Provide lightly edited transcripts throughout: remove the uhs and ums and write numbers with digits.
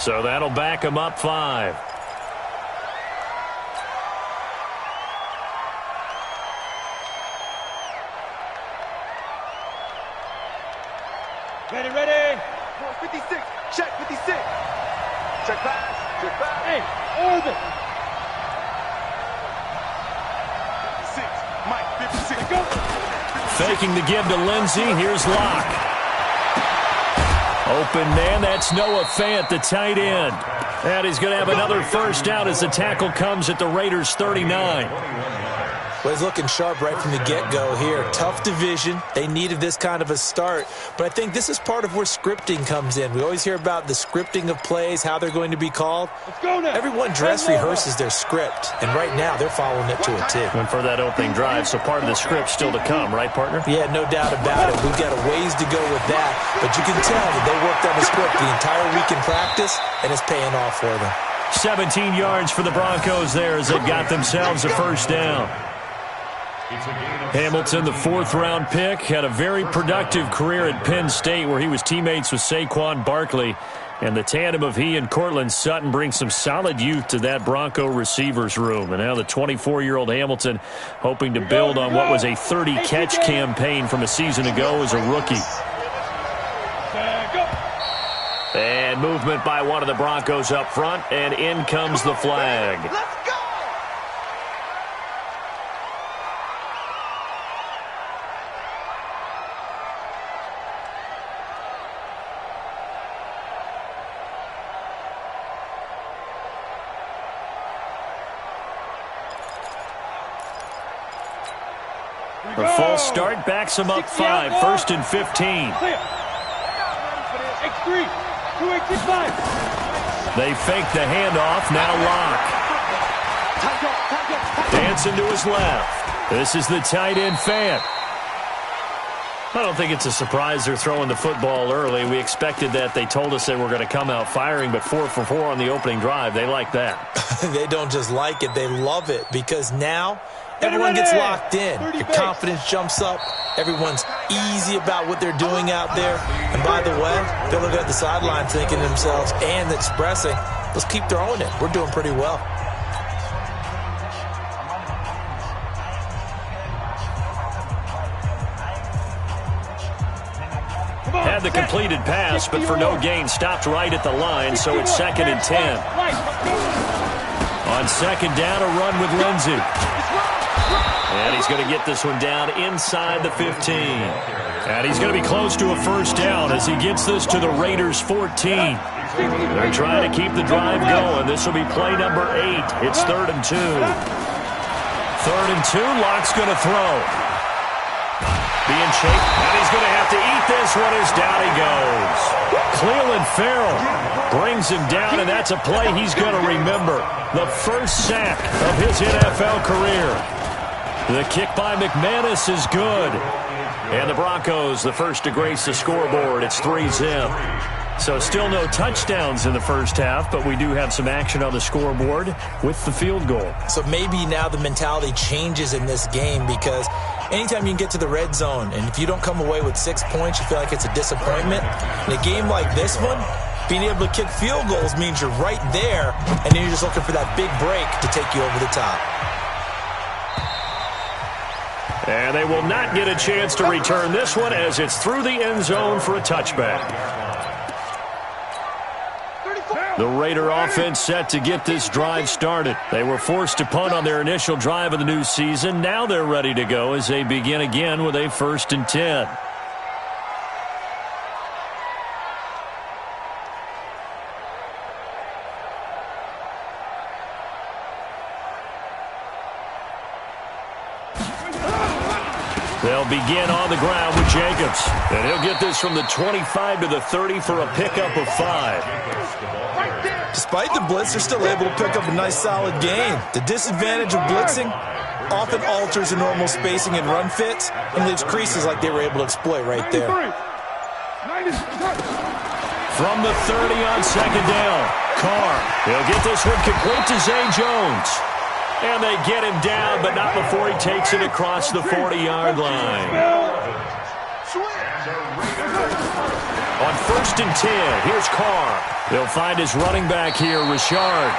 So that'll back them up 5. Ready. 56. Check 56. Check pass. Hey, over. 56. Mike, 56. Go. Faking the give to Lindsey. Here's Locke. Open man. That's Noah Fant, the tight end. And he's going to have another first down as the tackle comes at the Raiders' 39. Well, he's looking sharp right from the get-go here. Tough division. They needed this kind of a start. But I think this is part of where scripting comes in. We always hear about the scripting of plays, how they're going to be called. Let's go now. Everyone dress rehearses their script, and right now they're following it to a T. And for that opening drive, so part of the script still to come, right, partner? Yeah, no doubt about it. We've got a ways to go with that. But you can tell that they worked on the script the entire week in practice, and it's paying off for them. 17 yards for the Broncos there as they've got themselves a first down. Hamilton, the 4th-round pick, had a very productive career at Penn State where he was teammates with Saquon Barkley. And the tandem of he and Cortland Sutton brings some solid youth to that Bronco receivers room. And now the 24-year-old Hamilton hoping to build on what was a 30-catch campaign from a season ago as a rookie. And movement by one of the Broncos up front, and in comes the flag. The false start backs him up 5, 1st and 15. They fake the handoff, now Locke. Dancing to his left. This is the tight end Fant. I don't think it's a surprise they're throwing the football early. We expected that. They told us they were going to come out firing, but 4 for 4 on the opening drive. They like that. They don't just like it, they love it, because now everyone gets locked in. Your confidence jumps up. Everyone's easy about what they're doing out there. And by the way, they're looking at the sideline thinking to themselves and expressing, let's keep throwing it. We're doing pretty well. Had the completed pass, but for no gain, stopped right at the line, so it's 2nd and 10. On 2nd down, a run with Lindsey. And he's going to get this one down inside the 15. And he's going to be close to a first down as he gets this to the Raiders' 14. They're trying to keep the drive going. This will be play number 8. It's 3rd and 2. 3rd and 2, Locke's going to throw. Being shaped, and he's going to have to eat this one as down he goes. Cleveland Farrell brings him down, and that's a play he's going to remember. The first sack of his NFL career. The kick by McManus is good. And the Broncos, the first to grace the scoreboard. It's 3-zip. So still no touchdowns in the first half, but we do have some action on the scoreboard with the field goal. So maybe now the mentality changes in this game, because anytime you can get to the red zone, and if you don't come away with 6 points, you feel like it's a disappointment. In a game like this one, being able to kick field goals means you're right there, and then you're just looking for that big break to take you over the top. And they will not get a chance to return this one as it's through the end zone for a touchback. The Raider offense set to get this drive started. They were forced to punt on their initial drive of the new season. Now they're ready to go as they begin again with a 1st and 10. They'll begin on the ground with Jacobs. And he'll get this from the 25 to the 30 for a pickup of 5. Despite the blitz, they're still able to pick up a nice solid gain. The disadvantage of blitzing often alters the normal spacing and run fits and leaves creases like they were able to exploit right there. From the 30 on 2nd down, Carr. He'll get this one complete to Zay Jones. And they get him down, but not before he takes it across the 40-yard line. On 1st and 10, here's Carr. They'll find his running back here, Richard.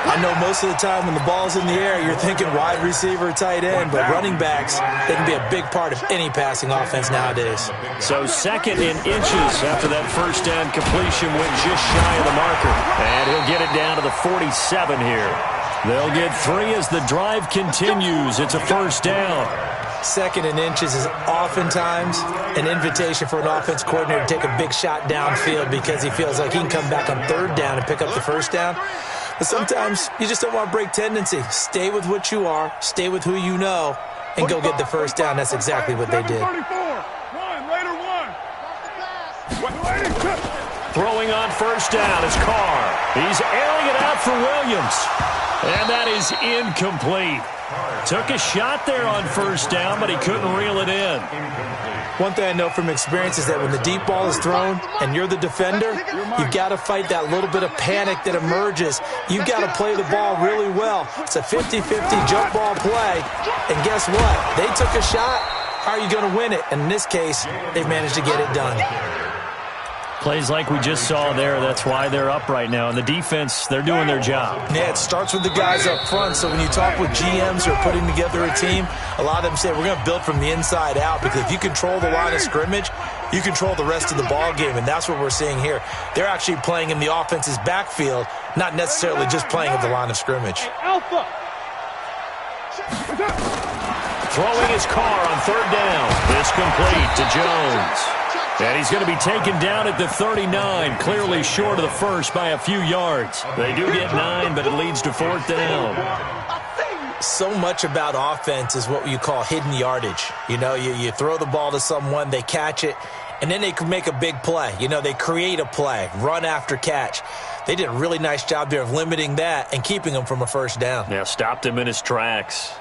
I know most of the time when the ball's in the air, you're thinking wide receiver, tight end, but running backs, they can be a big part of any passing offense nowadays. So 2nd and inches after that first down completion went just shy of the marker. And he'll get it down to the 47 here. They'll get 3 as the drive continues. It's a first down. 2nd and inches is oftentimes an invitation for an offense coordinator to take a big shot downfield because he feels like he can come back on 3rd down and pick up the first down. But sometimes you just don't want to break tendency. Stay with what you are, stay with who you know, and go get the first down. That's exactly what they did. Throwing on first down is Carr. He's airing it out for Williams. And that is incomplete. Took a shot there on first down, but he couldn't reel it in. One thing I know from experience is that when the deep ball is thrown and you're the defender, you've got to fight that little bit of panic that emerges. You've got to play the ball really well. It's a 50-50 jump ball play. And guess what? They took a shot. How are you going to win it? And in this case, they managed to get it done. Plays like we just saw there, that's why they're up right now. And the defense, they're doing their job. Yeah, it starts with the guys up front. So when you talk with GMs who are putting together a team, a lot of them say we're going to build from the inside out because if you control the line of scrimmage, you control the rest of the ball game, and that's what we're seeing here. They're actually playing in the offense's backfield, not necessarily just playing at the line of scrimmage. Throwing his car on 3rd down. This complete to Jones. And he's going to be taken down at the 39, clearly short of the first by a few yards. They do get 9, but it leads to 4th down. So much about offense is what you call hidden yardage. You know, you throw the ball to someone, they catch it, and then they can make a big play. You know, they create a play, run after catch. They did a really nice job there of limiting that and keeping him from a first down. Yeah, stopped him in his tracks.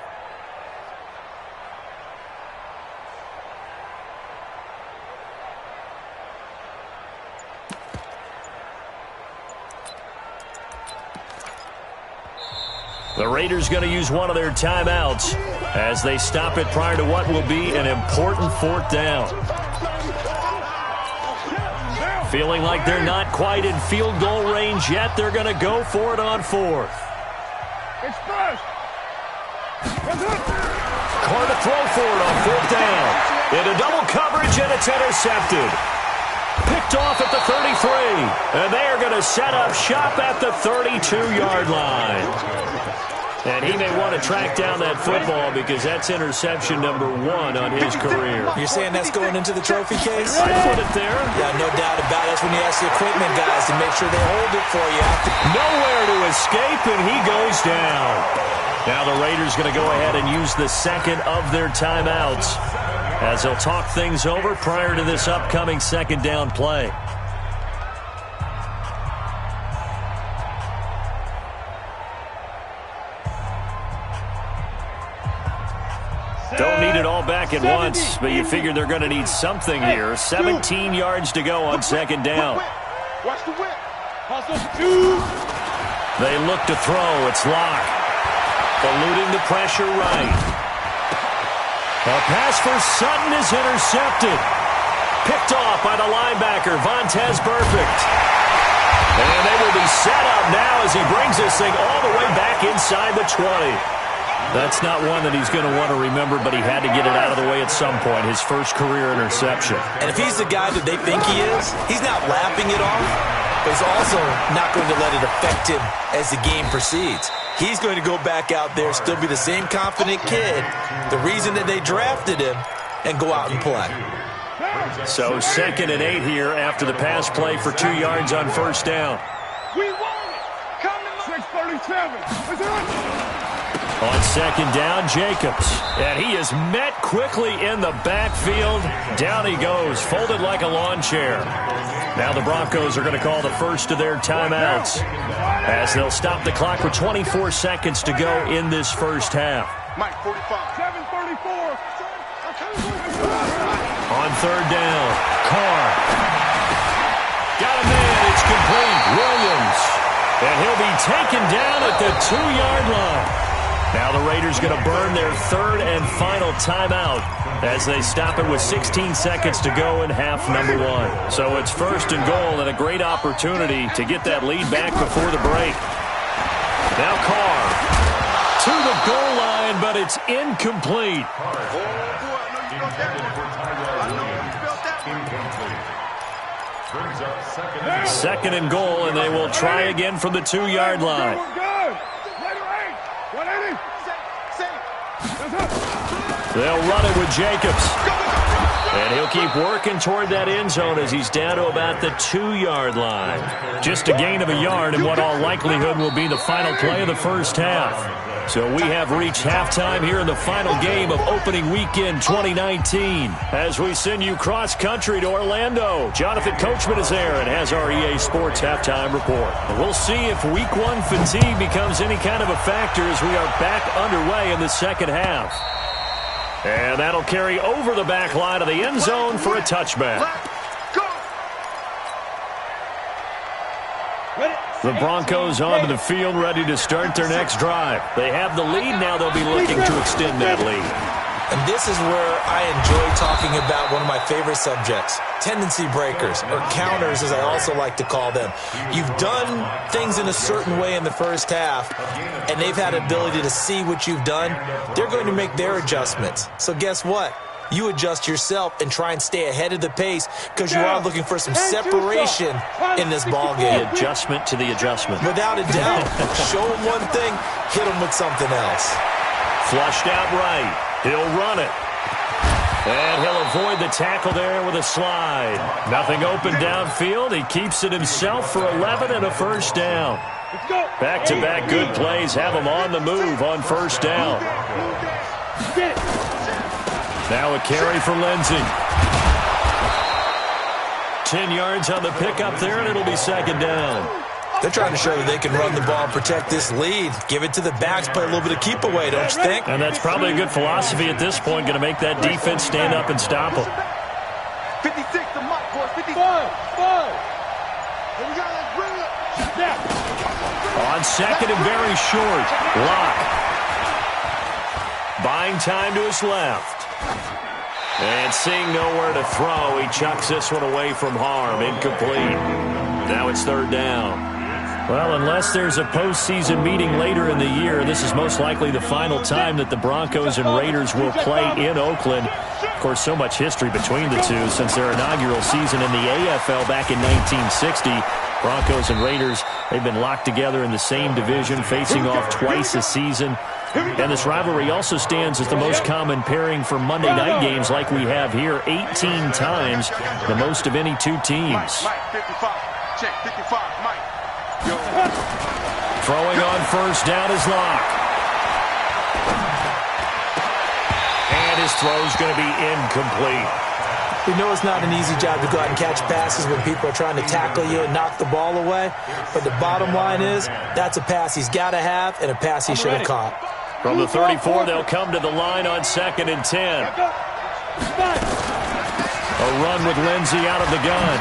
The Raiders going to use one of their timeouts as they stop it prior to what will be an important 4th down. Feeling like they're not quite in field goal range yet, they're going to go for it on 4th. Carr to throw for it on 4th down. Into double coverage, and it's intercepted. Picked off at the 33, and they are going to set up shop at the 32-yard line. And he may want to track down that football because that's interception number 1 on his career. You're saying that's going into the trophy case? I put it there. Yeah, no doubt about it. That's when you ask the equipment guys to make sure they hold it for you. Nowhere to escape, and he goes down. Now the Raiders going to go ahead and use the 2nd of their timeouts as they'll talk things over prior to this upcoming 2nd down play. Don't need it all back at once, but you figure they're going to need something here. 17 yards to go on 2nd down. Watch the whip. They look to throw. It's Locke. Eluding the pressure right. A pass for Sutton is intercepted. Picked off by the linebacker, Vontaze Burfict. And they will be set up now as he brings this thing all the way back inside the 20. That's not one that he's going to want to remember, but he had to get it out of the way at some point, his first career interception. And if he's the guy that they think he is, he's not lapping it off, but he's also not going to let it affect him as the game proceeds. He's going to go back out there, still be the same confident kid, the reason that they drafted him, and go out and play. So 2nd and 8 here after the pass play for 2 yards on first down. We won it. Come to 637. On 2nd down, Jacobs. And he is met quickly in the backfield. Down he goes, folded like a lawn chair. Now the Broncos are going to call the first of their timeouts as they'll stop the clock with 24 seconds to go in this first half. Mike, 45. 7:34. On 3rd down, Carr. Got a man, it's complete. Williams. And he'll be taken down at the 2-yard line. Now the Raiders going to burn their third and final timeout as they stop it with 16 seconds to go in half number one. So it's first and goal and a great opportunity to get that lead back before the break. Now Carr to the goal line, but it's incomplete. Second and goal, and they will try again from the 2-yard line. They'll run it with Jacobs. And he'll keep working toward that end zone as he's down to about the 2-yard line. Just a gain of a yard in what all likelihood will be the final play of the first half. So we have reached halftime here in the final game of opening weekend 2019. As we send you cross-country to Orlando, Jonathan Coachman is there and has our EA Sports halftime report. We'll see if week one fatigue becomes any kind of a factor as we are back underway in the second half. And that'll carry over the back line of the end zone for a touchback. The Broncos onto the field ready to start their next drive. They have the lead. Now they'll be looking to extend that lead. And this is where I enjoy talking about one of my favorite subjects, tendency breakers, or counters as I also like to call them. You've done things in a certain way in the first half, and they've had ability to see what you've done. They're going to make their adjustments. So guess what? You adjust yourself and try and stay ahead of the pace because you are looking for some separation in this ball game. The adjustment to the adjustment. Without a doubt. Show them one thing, hit them with something else. Flushed out right. He'll run it. And he'll avoid the tackle there with a slide. Nothing open downfield. He keeps it himself for 11 and a first down. Back-to-back good plays have him on the move on first down. Now a carry for Lindsey. 10 yards on the pickup there, and it'll be second down. They're trying to show that they can run the ball and protect this lead. Give it to the backs, play a little bit of keep away, don't you think? And that's probably a good philosophy at this point, going to make that defense stand up and stop them. 56 to Mike, boys. 55. And we got to bring it. On second and very short. Lock. Buying time to his left. And seeing nowhere to throw, he chucks this one away from harm. Incomplete. Now it's third down. Well, unless there's a postseason meeting later in the year, this is most likely the final time that the Broncos and Raiders will play in Oakland. Of course, so much history between the two since their inaugural season in the AFL back in 1960. Broncos and Raiders, they've been locked together in the same division, facing off twice a season. And this rivalry also stands as the most common pairing for Monday night games like we have here, 18 times, the most of any two teams. Mike, 55. Check, 55. Mike. Throwing on first down is Lock. And his throw's going to be incomplete. We know it's not an easy job to go out and catch passes when people are trying to tackle you and knock the ball away. But the bottom line is, that's a pass he's got to have and a pass he should have caught. From the 34, they'll come to the line on second and 10. A run with Lindsey out of the gun.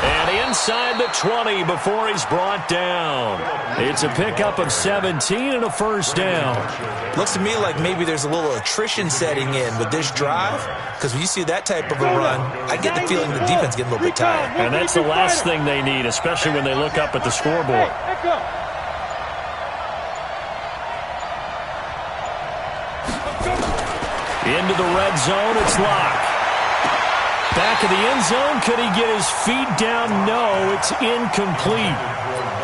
And inside the 20 before he's brought down. It's a pickup of 17 and a first down. Looks to me like maybe there's a little attrition setting in with this drive, because when you see that type of a run, I get the feeling the defense getting a little bit tired. And that's the last thing they need, especially when they look up at the scoreboard. Into the red zone, it's Lock. Back of the end zone, could he get his feet down? No, it's incomplete.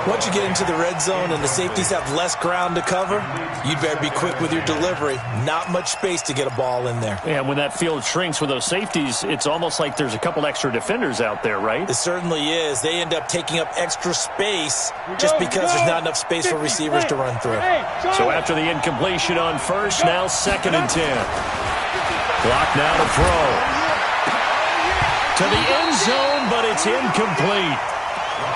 Once you get into the red zone and the safeties have less ground to cover, you'd better be quick with your delivery. Not much space to get a ball in there. Yeah, when that field shrinks with those safeties, it's almost like there's a couple extra defenders out there, right? It certainly is. They end up taking up extra space just because there's not enough space for receivers to run through. So after the incompletion on first, now second and 10. Clock now to throw. To the end zone, but it's incomplete.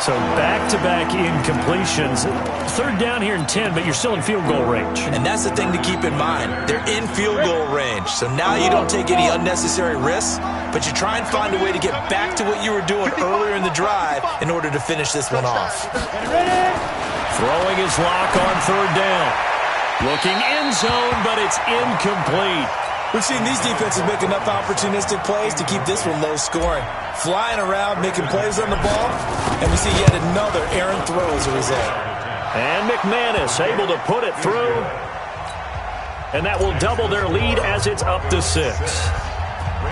So back-to-back incompletions. Third down here in 10, but you're still in field goal range. And that's the thing to keep in mind. They're in field goal range. So now you don't take any unnecessary risks, but you try and find a way to get back to what you were doing earlier in the drive in order to finish this one off. Throwing his Lock on third down. Looking end zone, but it's incomplete. We've seen these defenses make enough opportunistic plays to keep this one low scoring. Flying around, making plays on the ball, and we see yet another errant throw as a result. And McManus able to put it through. And that will double their lead as it's up to 6.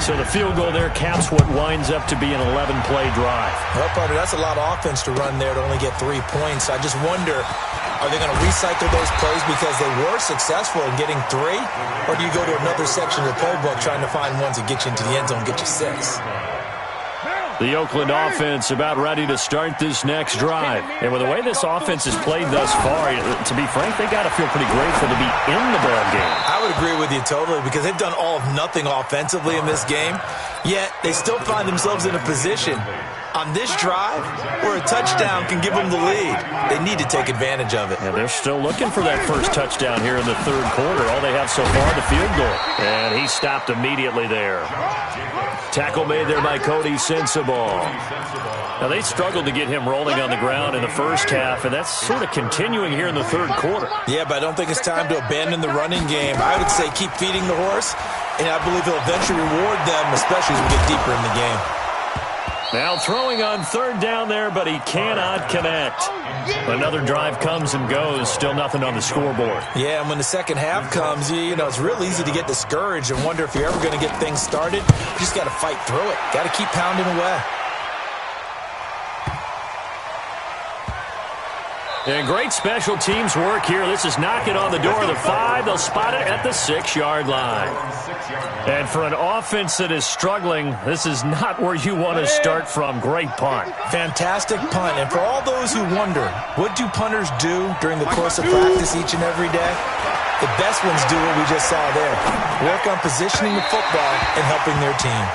So the field goal there caps what winds up to be an 11-play drive. Well, partner, that's a lot of offense to run there to only get 3 points. I just wonder, are they going to recycle those plays because they were successful in getting 3? Or do you go to another section of the playbook trying to find ones that get you into the end zone and get you 6? The Oakland offense about ready to start this next drive. And with the way this offense has played thus far, to be frank, they got to feel pretty grateful to be in the ball game. I would agree with you totally because they've done all of nothing offensively in this game, yet they still find themselves in a position on this drive where a touchdown can give them the lead. They need to take advantage of it. Yeah, they're still looking for that first touchdown here in the third quarter. All they have so far, the field goal. And he stopped immediately there. Tackle made there by Cody Sensabaugh. Now, they struggled to get him rolling on the ground in the first half, and that's sort of continuing here in the third quarter. Yeah, but I don't think it's time to abandon the running game. I would say keep feeding the horse, and I believe he'll eventually reward them, especially as we get deeper in the game. Now throwing on third down there, but he cannot connect. Another drive comes and goes, still nothing on the scoreboard. Yeah, and when the second half comes, you know, it's real easy to get discouraged and wonder if you're ever going to get things started. You just got to fight through it. Got to keep pounding away. And great special teams work here. This is knocking on the door of the 5. They'll spot it at the 6-yard line. And for an offense that is struggling, this is not where you want to start from. Great punt. Fantastic punt. And for all those who wonder, what do punters do during the course of practice each and every day? The best ones do what we just saw there. Work on positioning the football and helping their team.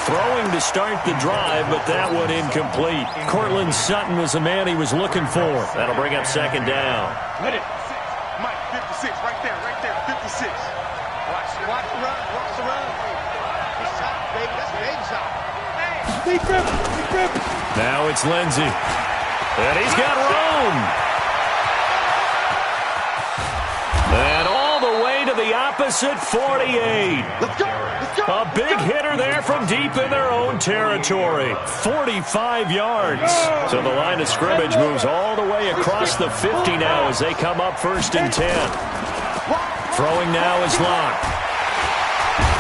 Throwing to start the drive, but that one incomplete. Cortland Sutton was the man he was looking for. That'll bring up second down. Let it. Mike, 56, right there, 56. Watch the run, watch the run. Good shot, baby, that's a big shot. Hey, grip. Now it's Lindsey. And he's got room. And all the way to the opposite 48. Let's go. A big hitter there from deep in their own territory. 45 yards. So the line of scrimmage moves all the way across the 50 now as they come up 1st and 10. Throwing now is Locke.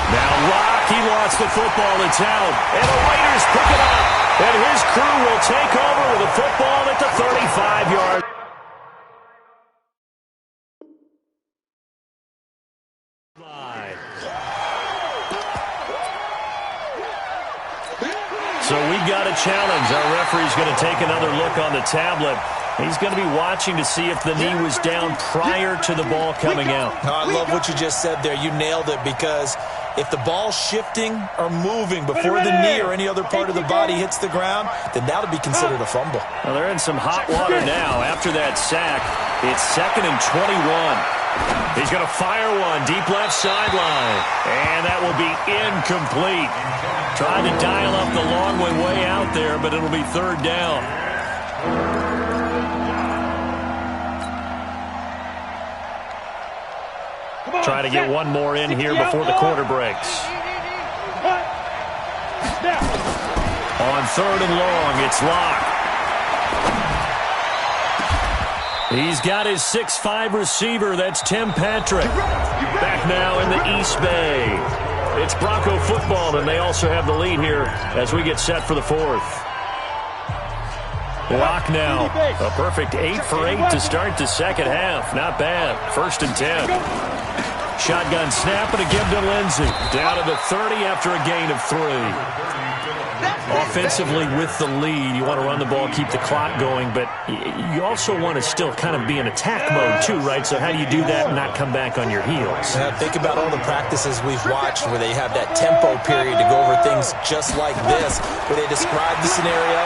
Now Locke, he lost the football. It's out. And the Raiders pick it up. And his crew will take over with the football at the 35-yard line. So we got a challenge. Our referee's going to take another look on the tablet. He's going to be watching to see if the knee was down prior to the ball coming out. I love what you just said there. You nailed it, because if the ball's shifting or moving before the knee or any other part of the body hits the ground, then that'll be considered a fumble. Well, they're in some hot water now. After that sack, it's 2nd and 21. He's going to fire one deep left sideline, and that will be incomplete. Trying to dial up the long one way out there, but it'll be 3rd down. Try to get one more in here before the quarter breaks. On 3rd and long, it's Locke. He's got his 6'5" receiver. That's Tim Patrick. Back now in the East Bay. It's Bronco football, and they also have the lead here as we get set for the 4th. Locke now. A perfect 8 for 8 to start the second half. Not bad. 1st and 10. Shotgun snap and a give to Lindsey. Down to the 30 after a gain of 3. Offensively with the lead, you want to run the ball, keep the clock going, but you also want to still kind of be in attack mode too, right? So how do you do that and not come back on your heels? Think about all the practices we've watched where they have that tempo period to go over things just like this, where they describe the scenario,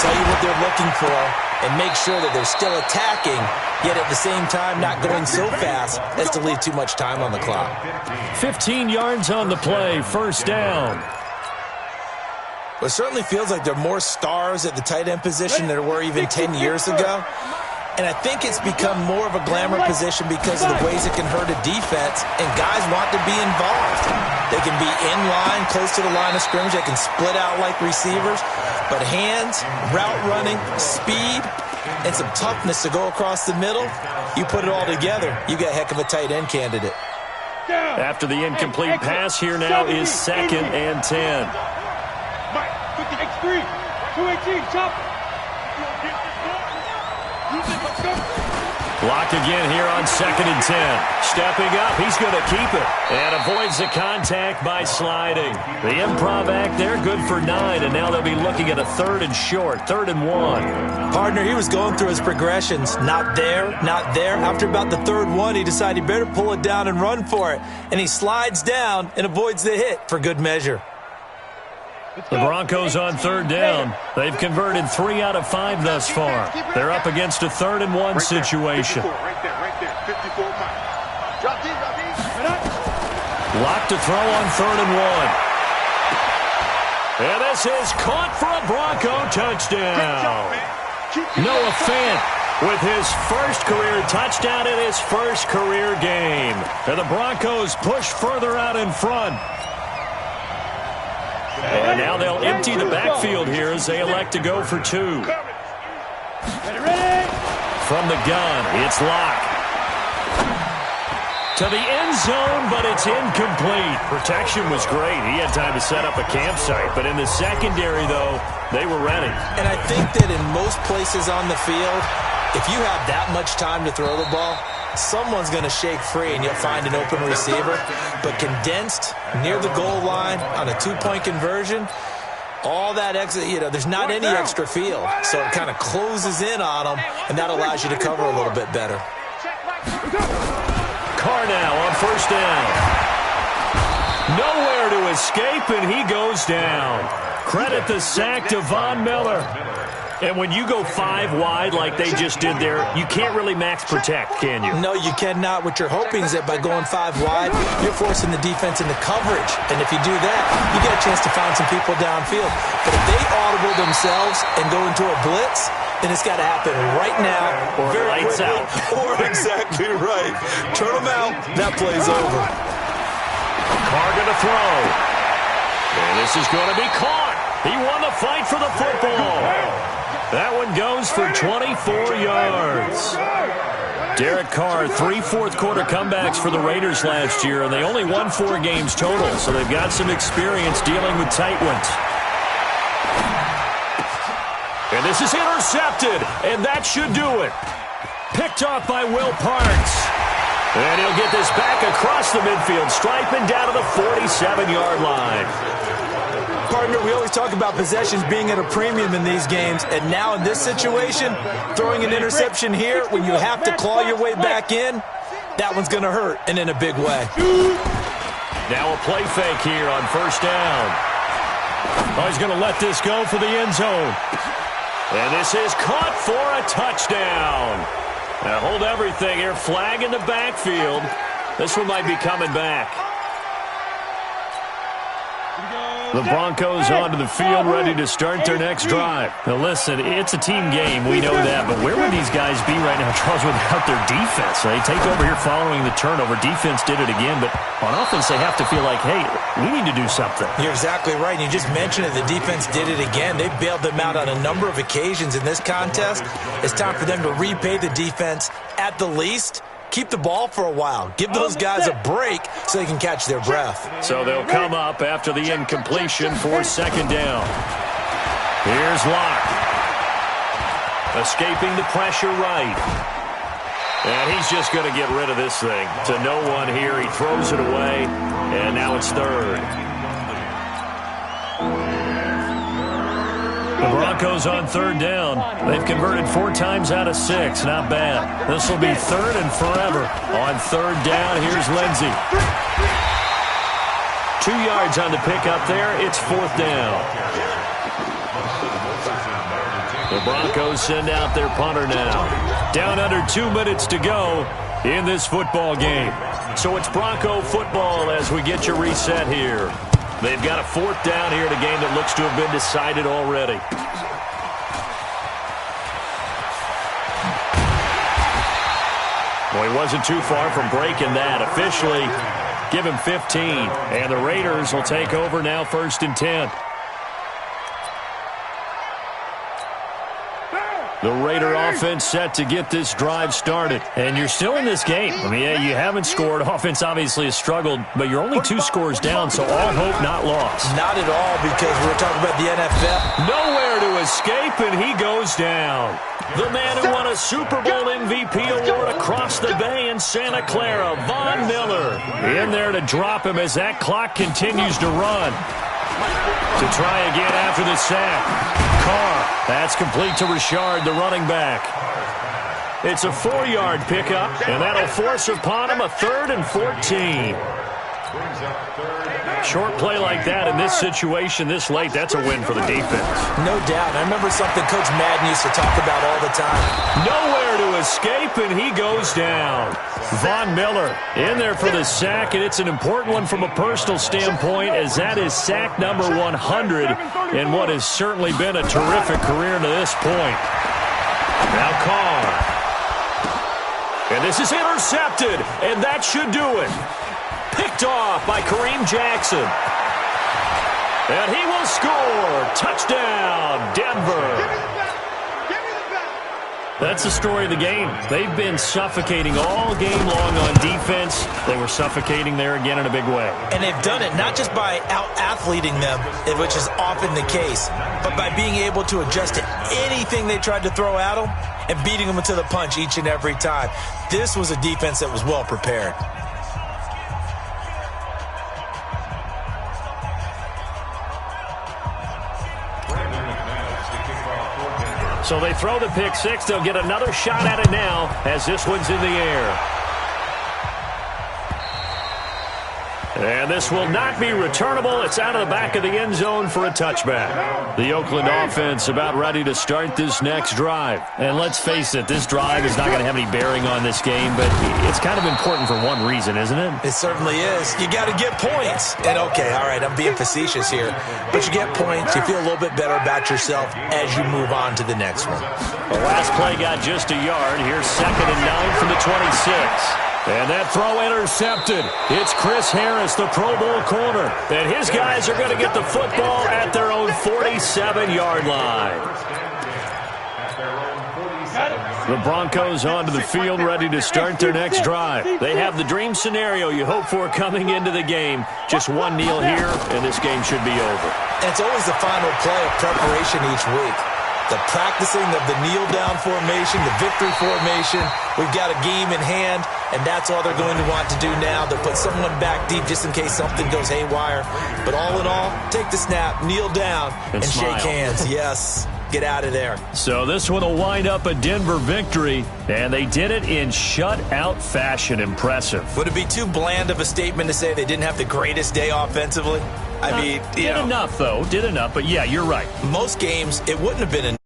tell you what they're looking for, and make sure that they're still attacking, yet at the same time not going so fast as to leave too much time on the clock. 15 yards on the play, 1st down. It certainly feels like there are more stars at the tight end position than there were even 10 years ago. And I think it's become more of a glamour position because of the ways it can hurt a defense, and guys want to be involved. They can be in line, close to the line of scrimmage. They can split out like receivers. But hands, route running, speed, and some toughness to go across the middle, you put it all together, you got a heck of a tight end candidate. After the incomplete pass, here now is 2nd and 10. Mike, X3, 218, chop. Blocked again here on 2nd and 10. Stepping up, he's going to keep it. And avoids the contact by sliding. The improv act there, good for 9. And now they'll be looking at a 3rd and short, 3rd and 1. Partner, he was going through his progressions. Not there, not there. After about the 3rd one, he decided he better pull it down and run for it. And he slides down and avoids the hit for good measure. The Broncos on 3rd down. They've converted 3 out of 5 thus far. They're up against a 3rd and 1 situation. Right there, 54 Mike. Drop deep. Locked to throw on 3rd and 1. And this is caught for a Bronco touchdown. Noah Fant with his first career touchdown in his first career game. And the Broncos push further out in front. And now they'll empty the backfield here as they elect to go for 2. From the gun, it's Locke. To the end zone, but it's incomplete. Protection was great. He had time to set up a campsite. But in the secondary, though, they were ready. And I think that in most places on the field, if you have that much time to throw the ball, someone's going to shake free and you'll find an open receiver. But condensed near the goal line on a 2-point conversion, all that extra, there's not any extra field. So it kind of closes in on them, and that allows you to cover a little bit better. Carr now on 1st down. Nowhere to escape, and he goes down. Credit the sack to Von Miller. And when you go 5 wide like they just did there, you can't really max protect, can you? No, you cannot. What you're hoping is that by going 5 wide, you're forcing the defense into coverage. And if you do that, you get a chance to find some people downfield. But if they audible themselves and go into a blitz, then it's got to happen right now. Or lights out. Or exactly right. Turn them out. That play's over. Carr going to throw. And this is going to be caught. He won the fight for the football. That one goes for 24 yards. Derek Carr, 3 fourth-quarter comebacks for the Raiders last year, and they only won 4 games total, so they've got some experience dealing with tight ones. And this is intercepted, and that should do it. Picked off by Will Parks. And he'll get this back across the midfield stripe and down to the 47-yard line. Partner, we always talk about possessions being at a premium in these games, and now in this situation, throwing an interception here when you have to claw your way back in, that one's going to hurt, and in a big way. Now a play fake here on 1st down. Oh, he's going to let this go for the end zone. And this is caught for a touchdown. Now hold everything here, flag in the backfield. This one might be coming back. The Broncos onto the field, ready to start their next drive. Now, listen, it's a team game. We know that. But where would these guys be right now, Charles, without their defense? They take over here following the turnover. Defense did it again. But on offense, they have to feel like, hey, we need to do something. You're exactly right. And you just mentioned it. The defense did it again. They bailed them out on a number of occasions in this contest. It's time for them to repay the defense at the least. Keep the ball for a while. Give those guys a break so they can catch their breath. So they'll come up after the incompletion for 2nd down. Here's Locke. Escaping the pressure right. And he's just going to get rid of this thing. To no one here. He throws it away. And now it's 3rd. The Broncos on 3rd down. They've converted 4 times out of 6. Not bad. This will be 3rd and forever. On 3rd down, here's Lindsey. 2 yards on the pickup there. It's 4th down. The Broncos send out their punter now. Down under 2 minutes to go in this football game. So it's Bronco football as we get your reset here. They've got a 4th down here in a game that looks to have been decided already. Well, he wasn't too far from breaking that. Officially, give him 15. And the Raiders will take over now, 1st and 10. The Raider offense set to get this drive started. And you're still in this game. I mean, yeah, you haven't scored. Offense obviously has struggled, but you're only 2 scores down, so all hope not lost. Not at all, because we're talking about the NFL. Nowhere to escape, and he goes down. The man who won a Super Bowl MVP award across the bay in Santa Clara, Von Miller, in there to drop him as that clock continues to run. To try again after the sack. Carr, that's complete to Richard, the running back. It's a 4-yard pickup, and that'll force upon him a 3rd and 14. Short play like that in this situation this late, that's a win for the defense. No doubt. I remember something Coach Madden used to talk about all the time. Nowhere to escape, and he goes down. Von Miller in there for the sack, and it's an important one from a personal standpoint, as that is sack number 100 in what has certainly been a terrific career to this point. Now Carr. And this is intercepted, and that should do it. Picked off by Kareem Jackson. And he will score. Touchdown, Denver. That's the story of the game. They've been suffocating all game long on defense. They were suffocating there again in a big way. And they've done it not just by out-athleting them, which is often the case, but by being able to adjust to anything they tried to throw at them and beating them to the punch each and every time. This was a defense that was well prepared. So they throw the pick six. They'll get another shot at it now as this one's in the air. And this will not be returnable. It's out of the back of the end zone for a touchback. The Oakland offense about ready to start this next drive. And let's face it, this drive is not going to have any bearing on this game, but it's kind of important for one reason, isn't it? It certainly is. You got to get points. And okay, all right, I'm being facetious here, but you get points, you feel a little bit better about yourself as you move on to the next one. The last play got just a yard. Here's 2nd and 9 from the 26. And that throw intercepted. It's Chris Harris, the Pro Bowl corner. And his guys are going to get the football at their own 47-yard line. The Broncos onto the field ready to start their next drive. They have the dream scenario you hope for coming into the game. Just one kneel here, and this game should be over. And it's always the final play of preparation each week. The practicing of the kneel-down formation, the victory formation. We've got a game in hand, and that's all they're going to want to do now. They'll put someone back deep just in case something goes haywire. But all in all, take the snap, kneel down, and shake hands. Yes, get out of there. So this one will wind up a Denver victory, and they did it in shutout fashion. Impressive. Would it be too bland of a statement to say they didn't have the greatest day offensively? I mean, did enough, though. Did enough, but yeah, you're right. Most games, it wouldn't have been enough.